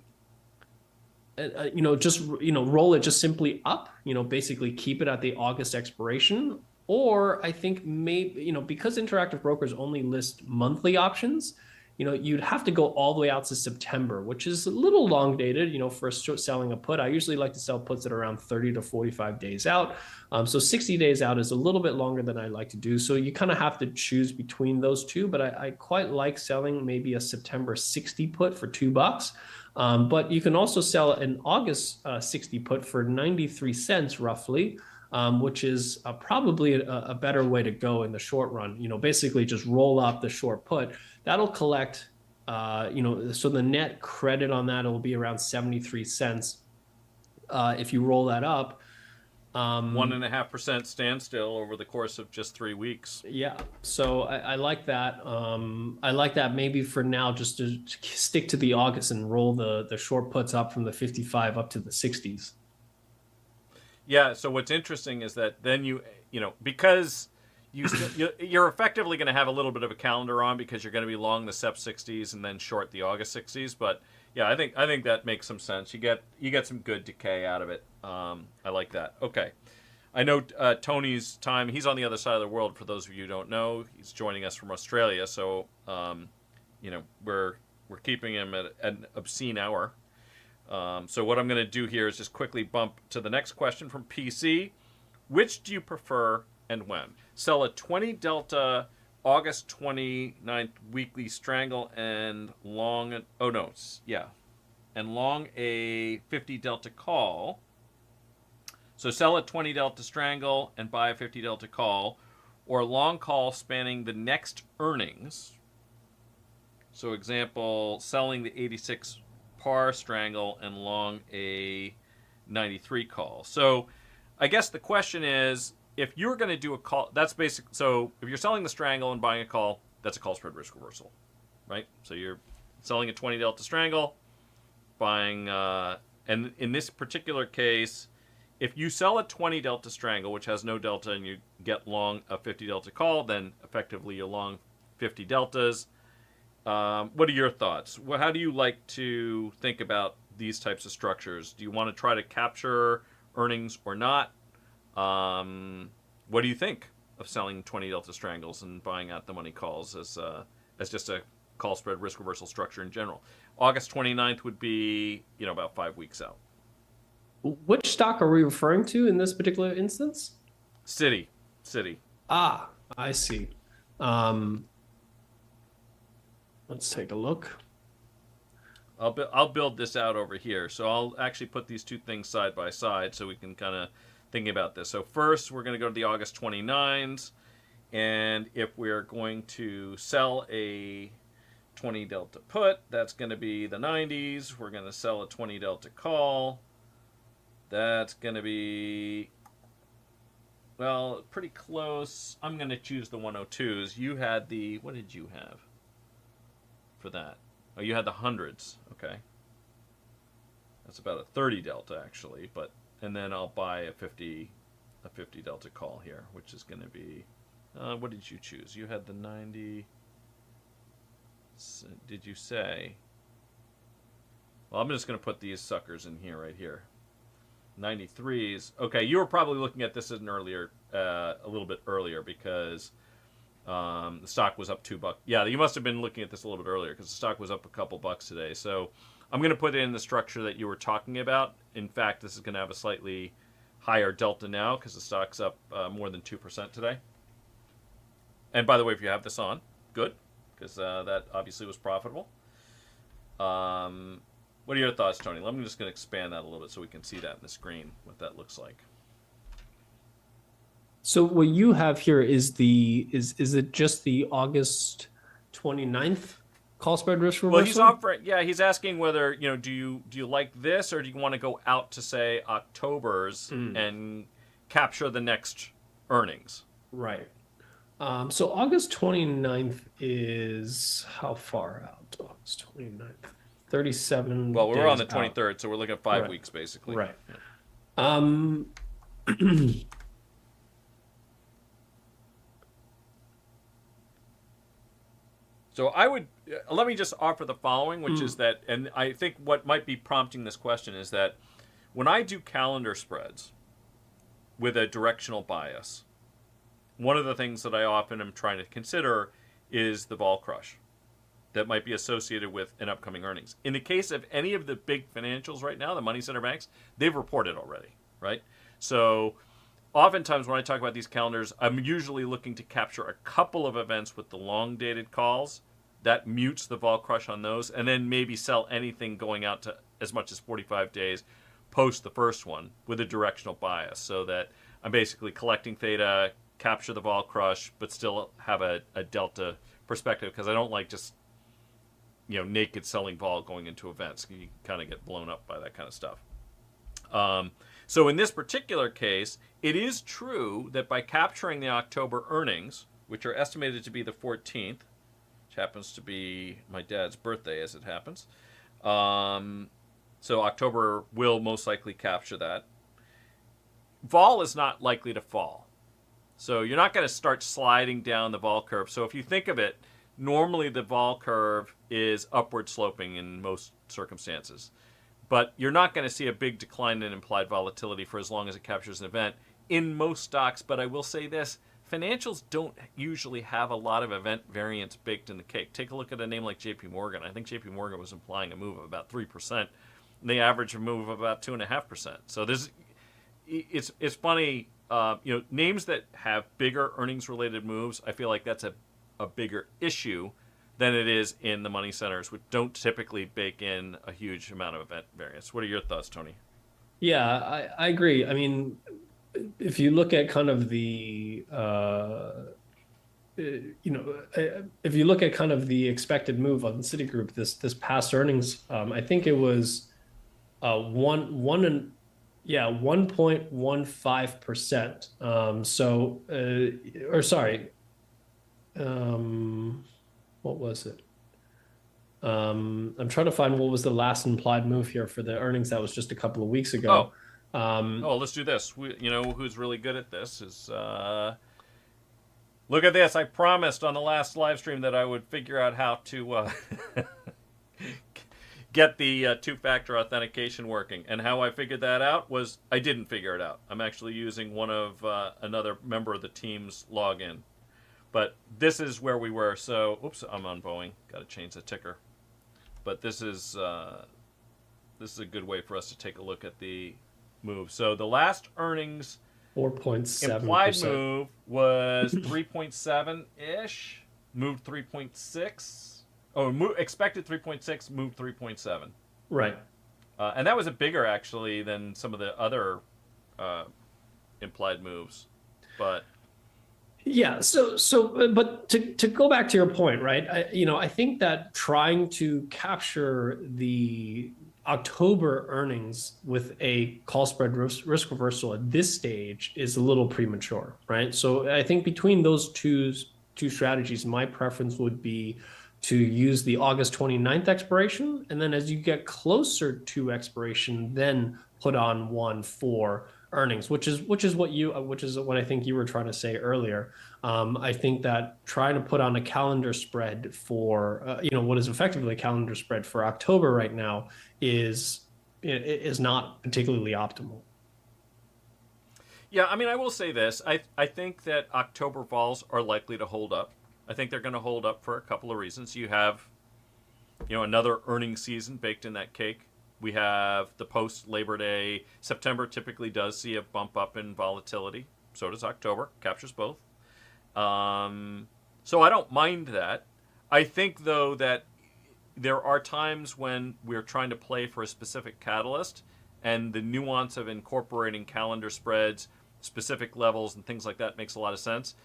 roll it just simply up, basically keep it at the August expiration. Or I think maybe, because Interactive Brokers only list monthly options, you'd have to go all the way out to September, which is a little long dated, for selling a put. I usually like to sell puts at around 30 to 45 days out. So 60 days out is a little bit longer than I like to do. So you kind of have to choose between those two, but I quite like selling maybe a September 60 put for $2. But you can also sell an August 60 put for 93 cents roughly. Which is probably a better way to go in the short run. Basically just roll up the short put. That'll collect, so the net credit on that will be around 73 cents if you roll that up. 1.5% standstill over the course of just 3 weeks. Yeah, so I like that. I like that maybe for now just to stick to the August and roll the short puts up from the 55 up to the 60s. Yeah, so what's interesting is that then because you're effectively going to have a little bit of a calendar on because you're going to be long the Sep 60s and then short the August 60s. But yeah, I think that makes some sense. You get some good decay out of it. I like that. Okay, I know Tony's time. He's on the other side of the world. For those of you who don't know, he's joining us from Australia. So we're keeping him at an obscene hour. So what I'm going to do here is just quickly bump to the next question from PC. Which do you prefer and when? Sell a 20 delta August 29th weekly strangle and long and long a 50 delta call. So sell a 20 delta strangle and buy a 50 delta call, or a long call spanning the next earnings. So example, selling the 86 par strangle and long a 93 call. So I guess the question is, if you're going to do a call, that's basic. So if you're selling the strangle and buying a call, that's a call spread risk reversal, right? So you're selling a 20 delta strangle, buying, and in this particular case, if you sell a 20 delta strangle, which has no delta, and you get long a 50 delta call, then effectively you're long 50 deltas. What are your thoughts? How do you like to think about these types of structures? Do you want to try to capture earnings or not? What do you think of selling 20 delta strangles and buying out the money calls as just a call spread risk reversal structure in general? August 29th would be about 5 weeks out. Which stock are we referring to in this particular instance? Citi. Ah, I see. Let's take a look. I'll build this out over here. So I'll actually put these two things side by side so we can kind of think about this. So first, we're going to go to the August 29s. And if we're going to sell a 20 delta put. That's going to be the 90s. We're going to sell a 20 delta call. That's going to be, well, pretty close. I'm going to choose the 102s. You had the, what did you have for that? Oh, you had the hundreds. Okay. That's about a 30 delta, actually. But, and then I'll buy a 50 delta call here, which is going to be, what did you choose? You had the 90. Did you say? Well, I'm just going to put these suckers in here, right here. 93s. Okay, you were probably looking at this as an earlier, a little bit earlier, because the stock was up $2. Yeah, you must have been looking at this a little bit earlier because the stock was up a couple bucks today. So I'm going to put it in the structure that you were talking about. In fact, this is going to have a slightly higher delta now because the stock's up more than 2% today. And by the way, if you have this on, good, because that obviously was profitable. What are your thoughts, Tony? I'm just going to expand that a little bit so we can see that in the screen, what that looks like. So what you have here is is it just the August 29th call spread risk reversal? Well, he's offering, yeah, he's asking whether, do you like this, or do you want to go out to, say, October's and capture the next earnings? Right. So August 29th is how far out? August 29th. 37 Well, we're on the days 23rd, out. so we're looking at 5 weeks, basically. Right. So I would, let me just offer the following, which is that, and I think what might be prompting this question is that when I do calendar spreads with a directional bias, one of the things that I often am trying to consider is the vol crush that might be associated with an upcoming earnings. In the case of any of the big financials right now, the money center banks, they've reported already, right? So oftentimes when I talk about these calendars, I'm usually looking to capture a couple of events with the long-dated calls. That mutes the vol crush on those, and then maybe sell anything going out to as much as 45 days post the first one with a directional bias, so that I'm basically collecting theta, capture the vol crush, but still have a delta perspective, because I don't like just naked selling vol going into events. You kind of get blown up by that kind of stuff. So in this particular case, it is true that by capturing the October earnings, which are estimated to be the 14th, which happens to be my dad's birthday as it happens, so October will most likely capture that. Vol is not likely to fall. So you're not going to start sliding down the vol curve. So if you think of it, normally the vol curve is upward sloping in most circumstances. But you're not going to see a big decline in implied volatility for as long as it captures an event in most stocks. But I will say this, financials don't usually have a lot of event variance baked in the cake. Take a look at a name like JP Morgan. I think JP Morgan was implying a move of about 3%. And they average a move of about 2.5%. So it's funny, names that have bigger earnings related moves, I feel like that's a bigger issue than it is in the money centers, which don't typically bake in a huge amount of event variance. What are your thoughts, Tony? Yeah, I agree. I mean, if you look at kind of the, if you look at kind of the expected move on Citigroup this past earnings, I think it was 1.15%. What was it? I'm trying to find what was the last implied move here for the earnings that was just a couple of weeks ago. Let's do this. Who's really good at this is, look at this. I promised on the last live stream that I would figure out how to get the two-factor authentication working. And how I figured that out was I didn't figure it out. I'm actually using one of another member of the team's login. But this is where we were. So, oops, I'm on Boeing. Got to change the ticker. But this is a good way for us to take a look at the move. So the last earnings 4.7% implied move was 3.7-ish. Moved 3.6. Expected 3.6. Moved 3.7. Right. And that was a bigger actually than some of the other implied moves. But Yeah. But to go back to your point, right? I think that trying to capture the October earnings with a call spread risk reversal at this stage is a little premature, right? So I think between those two strategies, my preference would be to use the August 29th expiration, and then as you get closer to expiration, then put on one for earnings, which is what I think you were trying to say earlier. I think that trying to put on a calendar spread for what is effectively a calendar spread for October right now is not particularly optimal. Yeah, I mean, I will say this. I think that October vols are likely to hold up. I think they're going to hold up for a couple of reasons. You have, another earnings season baked in that cake. We have the post Labor Day. September typically does see a bump up in volatility. So does October. Captures both. So I don't mind that. I think, though, that there are times when we're trying to play for a specific catalyst, and the nuance of incorporating calendar spreads, specific levels, and things like that makes a lot of sense.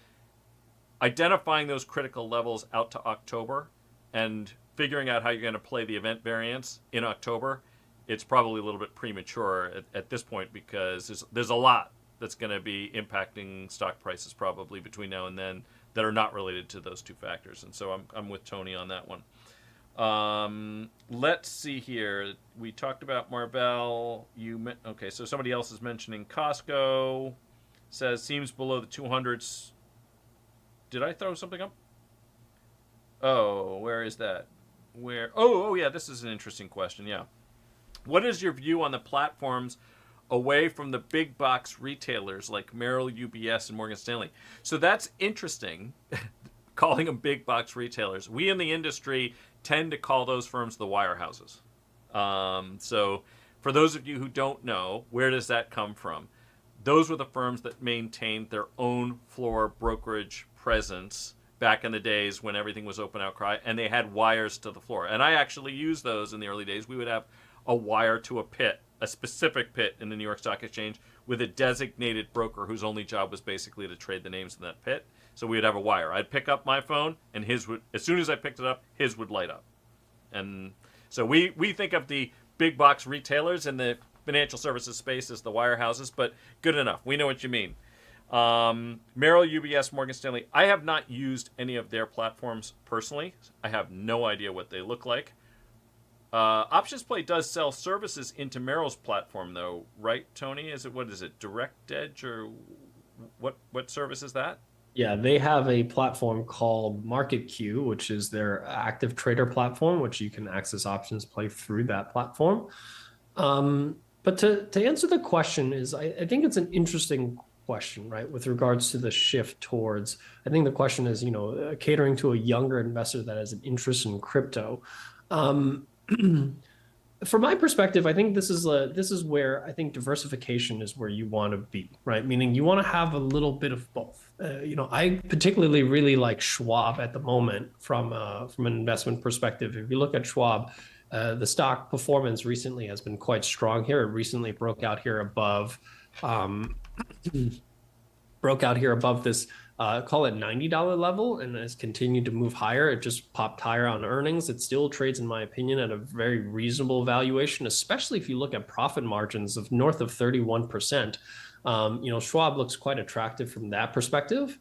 Identifying those critical levels out to October and figuring out how you're going to play the event variance in October, it's probably a little bit premature at this point, because there's a lot that's going to be impacting stock prices probably between now and then that are not related to those two factors. And so I'm with Tony on that one. Let's see here. We talked about MRVL. Okay, so somebody else is mentioning Costco. Says seems below the 200s. Did I throw something up? Oh, where is that? Where? Oh, yeah, this is an interesting question. Yeah. What is your view on the platforms away from the big box retailers like Merrill, UBS, and Morgan Stanley? So that's interesting, calling them big box retailers. We in the industry tend to call those firms the wirehouses. So for those of you who don't know, where does that come from? Those were the firms that maintained their own floor brokerage presence back in the days when everything was open outcry, and they had wires to the floor. And I actually used those in the early days. We would have a wire to a pit, a specific pit in the New York Stock Exchange with a designated broker whose only job was basically to trade the names in that pit. So we would have a wire. I'd pick up my phone, and his would, as soon as I picked it up, his would light up. And so we think of the big box retailers in the financial services space as the wirehouses, but good enough. We know what you mean. Merrill, UBS, Morgan Stanley. I have not used any of their platforms personally. I have no idea what they look like. OptionsPlay does sell services into Merrill's platform, though, right, Tony? What is it, Direct Edge, or what service is that? Yeah, they have a platform called MarketQ, which is their active trader platform, which you can access OptionsPlay through that platform. But to answer the question is, I think it's an interesting question, right? With regards to the shift towards, I think the question is, catering to a younger investor that has an interest in crypto. From my perspective, I think this is where I think diversification is where you want to be, right? Meaning you want to have a little bit of both. I particularly really like Schwab at the moment from an investment perspective. If you look at Schwab, the stock performance recently has been quite strong here. It recently broke out here above this call it $90 level, and has continued to move higher. It just popped higher on earnings. It still trades, in my opinion, at a very reasonable valuation, especially if you look at profit margins of north of 31%. Schwab looks quite attractive from that perspective.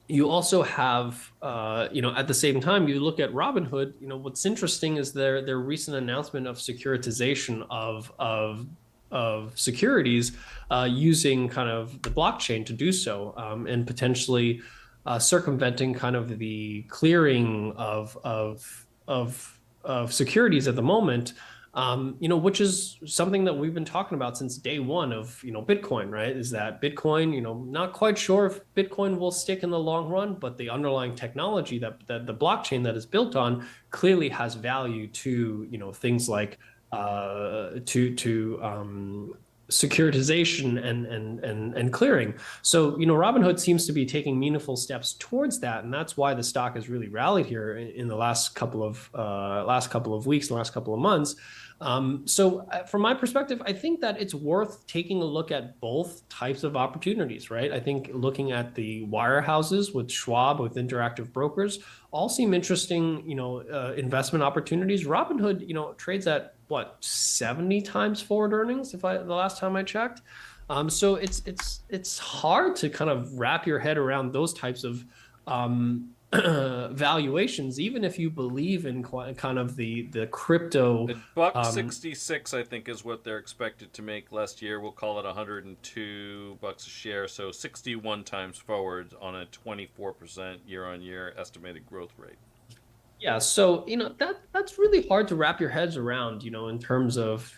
You also have, at the same time, you look at Robinhood. What's interesting is their recent announcement of securitization of securities using kind of the blockchain to do so, and potentially circumventing kind of the clearing of securities at the moment, which is something that we've been talking about since day one of Bitcoin, right? Is that Bitcoin, not quite sure if Bitcoin will stick in the long run, but the underlying technology that the blockchain that is built on clearly has value to things like securitization and clearing. So Robinhood seems to be taking meaningful steps towards that, and that's why the stock has really rallied here in the last couple of weeks, the last couple of months. From my perspective, I think that it's worth taking a look at both types of opportunities, right? I think looking at the wirehouses with Schwab, with Interactive Brokers, all seem interesting, investment opportunities. Robinhood, trades at what, 70 times forward earnings, the last time I checked. So it's hard to kind of wrap your head around those types of valuations, even if you believe in kind of the crypto. Buck 66, I think, is what they're expected to make last year. We'll call it $102 a share, so 61 times forward on a 24% year-on-year estimated growth rate. Yeah, so that's really hard to wrap your heads around, in terms of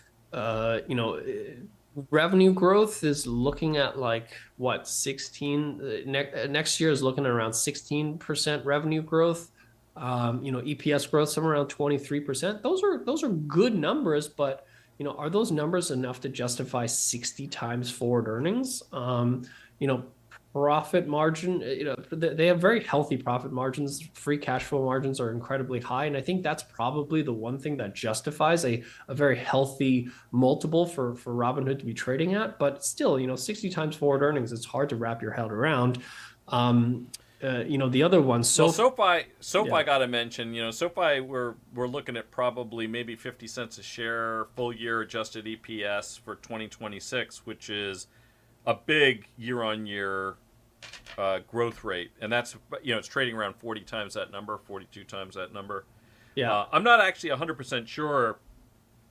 revenue growth is looking at like what, 16 next year is looking at around 16% revenue growth. EPS growth somewhere around 23%. Those are good numbers, but are those numbers enough to justify 60 times forward earnings? Profit margin, they have very healthy profit margins. Free cash flow margins are incredibly high. And I think that's probably the one thing that justifies a very healthy multiple for Robinhood to be trading at. But still, 60 times forward earnings, it's hard to wrap your head around. The other one. SoFi got to mention, SoFi, we're looking at probably maybe 50 cents a share, full year adjusted EPS for 2026, which is a big year-on-year growth rate, and that's it's trading around 40 times that number, 42 times that number. Yeah, I'm not actually 100% sure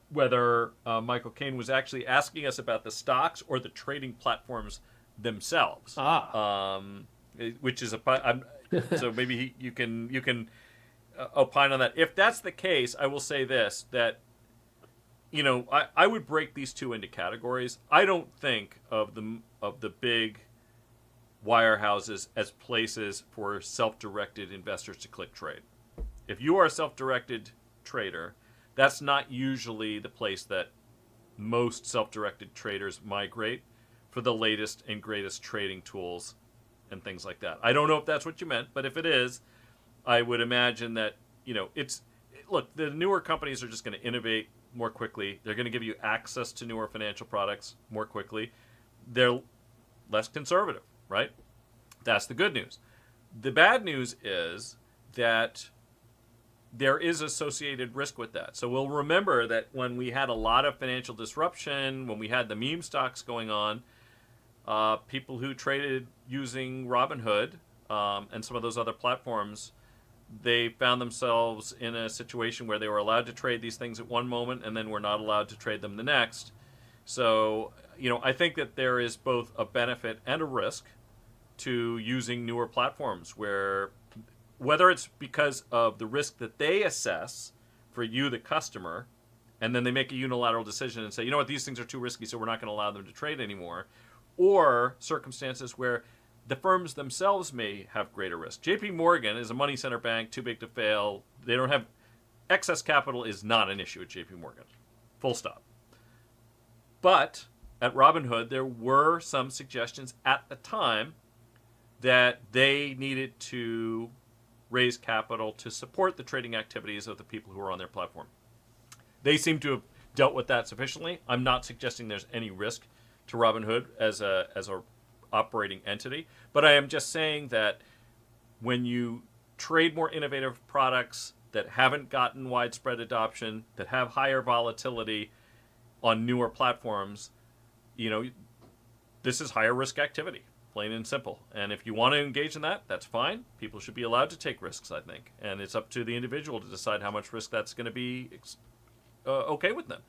whether Michael Kane was actually asking us about the stocks or the trading platforms themselves. Which is so maybe you can opine on that. If that's the case, I will say this, that I would break these two into categories. I don't think of the big wirehouses as places for self-directed investors to click trade. If you are a self-directed trader, that's not usually the place that most self-directed traders migrate for the latest and greatest trading tools and things like that. I don't know if that's what you meant, but if it is, I would imagine that, look, the newer companies are just going to innovate more quickly. They're going to give you access to newer financial products more quickly. They're less conservative, right? That's the good news. The bad news is that there is associated risk with that. So we'll remember that when we had a lot of financial disruption, when we had the meme stocks going on, people who traded using Robinhood and some of those other platforms, they found themselves in a situation where they were allowed to trade these things at one moment and then were not allowed to trade them the next. So, I think that there is both a benefit and a risk to using newer platforms, where whether it's because of the risk that they assess for you, the customer, and then they make a unilateral decision and say, you know what, these things are too risky, so we're not going to allow them to trade anymore, or circumstances where the firms themselves may have greater risk. JP Morgan is a money center bank, too big to fail. They don't have excess capital, is not an issue at JP Morgan. Full stop. But at Robinhood, there were some suggestions at the time that they needed to raise capital to support the trading activities of the people who are on their platform. They seem to have dealt with that sufficiently. I'm not suggesting there's any risk to Robinhood as a operating entity, but I am just saying that when you trade more innovative products that haven't gotten widespread adoption, that have higher volatility on newer platforms, this is higher risk activity, plain and simple. And if you want to engage in that, that's fine. People should be allowed to take risks, I think, and it's up to the individual to decide how much risk that's going to be okay with them.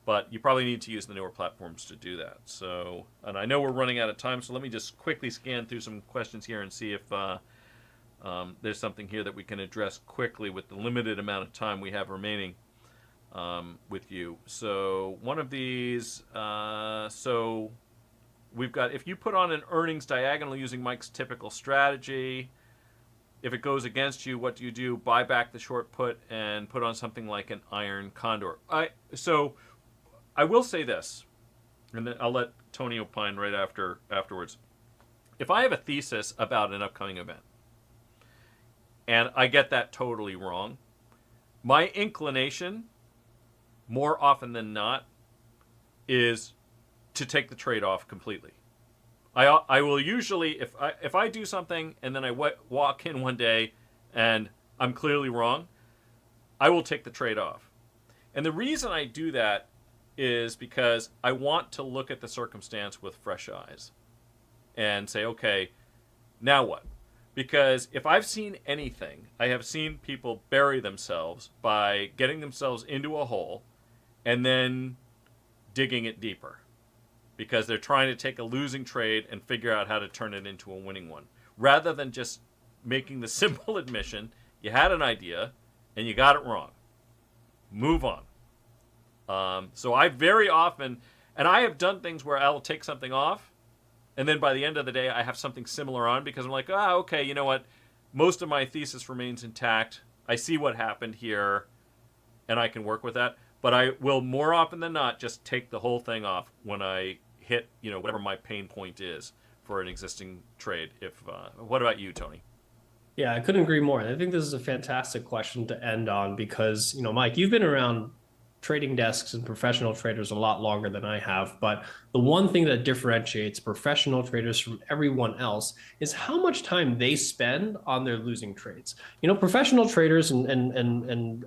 But you probably need to use the newer platforms to do that. So, and I know we're running out of time, so let me just quickly scan through some questions here and see if there's something here that we can address quickly with the limited amount of time we have remaining with you. So one of these, so we've got, if you put on an earnings diagonal using Mike's typical strategy, if it goes against you, what do you do? Buy back the short put and put on something like an iron condor. So I will say this, and then I'll let Tony opine right afterwards. If I have a thesis about an upcoming event, and I get that totally wrong, my inclination more often than not, is to take the trade off completely. I will usually, if I do something and then I walk in one day and I'm clearly wrong, I will take the trade off. And the reason I do that is because I want to look at the circumstance with fresh eyes and say, okay, now what? Because if I've seen anything, I have seen people bury themselves by getting themselves into a hole and then digging it deeper, because they're trying to take a losing trade and figure out how to turn it into a winning one, rather than just making the simple admission, you had an idea and you got it wrong. Move on. So I very often, and I have done things where I'll take something off, and then by the end of the day, I have something similar on, because I'm like, okay, you know what? Most of my thesis remains intact. I see what happened here, and I can work with that. But I will more often than not just take the whole thing off when I hit, whatever my pain point is for an existing trade. What about you, Tony? Yeah, I couldn't agree more. I think this is a fantastic question to end on because, Mike, you've been around trading desks and professional traders a lot longer than I have. But the one thing that differentiates professional traders from everyone else is how much time they spend on their losing trades. Professional traders and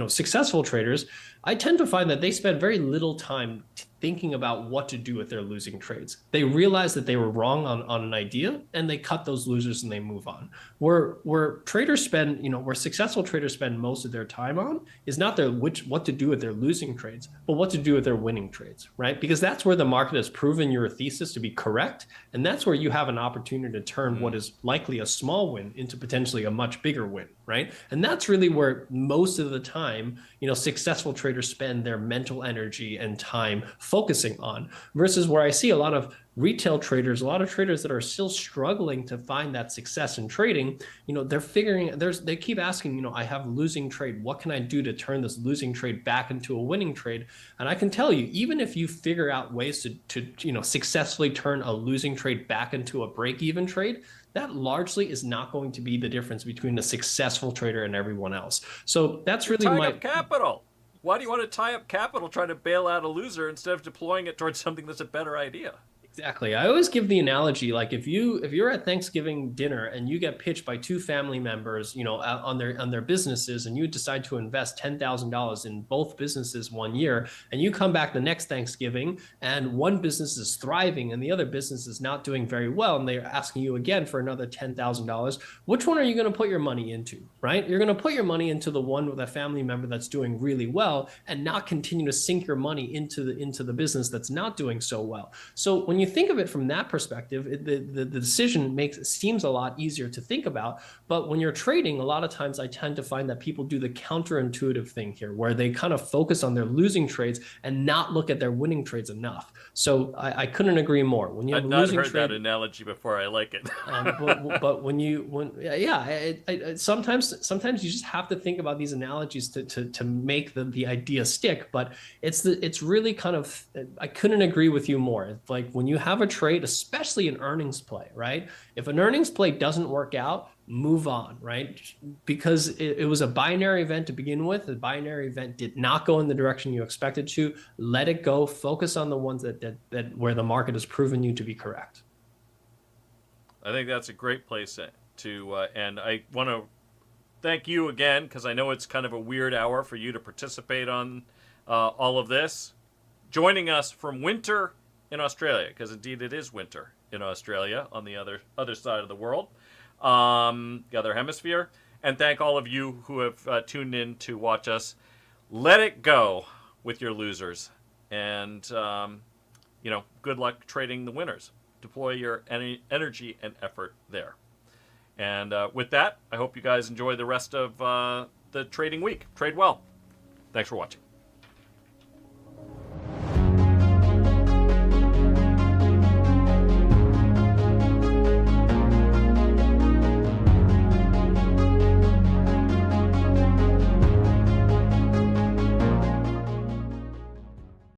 successful traders, I tend to find that they spend very little time thinking about what to do with their losing trades. They realize that they were wrong on an idea and they cut those losers and they move on. Where traders spend, where successful traders spend most of their time on is not what to do with their losing trades, but what to do with their winning trades, right? Because that's where the market has proven your thesis to be correct. And that's where you have an opportunity to turn what is likely a small win into potentially a much bigger win, right? And that's really where most of the time, successful traders spend their mental energy and time focusing on, versus where I see a lot of retail traders, a lot of traders that are still struggling to find that success in trading. They keep asking, I have a losing trade. What can I do to turn this losing trade back into a winning trade? And I can tell you, even if you figure out ways to successfully turn a losing trade back into a break-even trade, that largely is not going to be the difference between a successful trader and everyone else. So that's really up capital. Why do you want to tie up capital trying to bail out a loser instead of deploying it towards something that's a better idea? Exactly. I always give the analogy, like if you're at Thanksgiving dinner and you get pitched by two family members, on their businesses, and you decide to invest $10,000 in both businesses one year, and you come back the next Thanksgiving and one business is thriving and the other business is not doing very well, and they're asking you again for another $10,000, which one are you going to put your money into, right? You're going to put your money into the one with a family member that's doing really well, and not continue to sink your money into the business that's not doing so well. So when you think of it from that perspective, the decision seems a lot easier to think about. But when you're trading, a lot of times I tend to find that people do the counterintuitive thing here, where they kind of focus on their losing trades and not look at their winning trades enough. So I couldn't agree more. When you have I've a not losing heard trade, that analogy before. I like it. But sometimes you just have to think about these analogies to make the idea stick. But it's really kind of, I couldn't agree with you more. It's like when you have a trade, especially an earnings play, right? If an earnings play doesn't work out, move on, right? Because it was a binary event to begin with. The binary event did not go in the direction you expected to. Let it go. Focus on the ones that where the market has proven you to be correct. I think that's a great place to end. I want to thank you again, because I know it's kind of a weird hour for you to participate on all of this. Joining us from winter in Australia, because indeed it is winter in Australia on the other side of the world, the other hemisphere. And thank all of you who have tuned in to watch us. Let it go with your losers, and good luck trading the winners. Deploy your energy and effort there. And with that, I hope you guys enjoy the rest of the trading week. Trade well. Thanks for watching.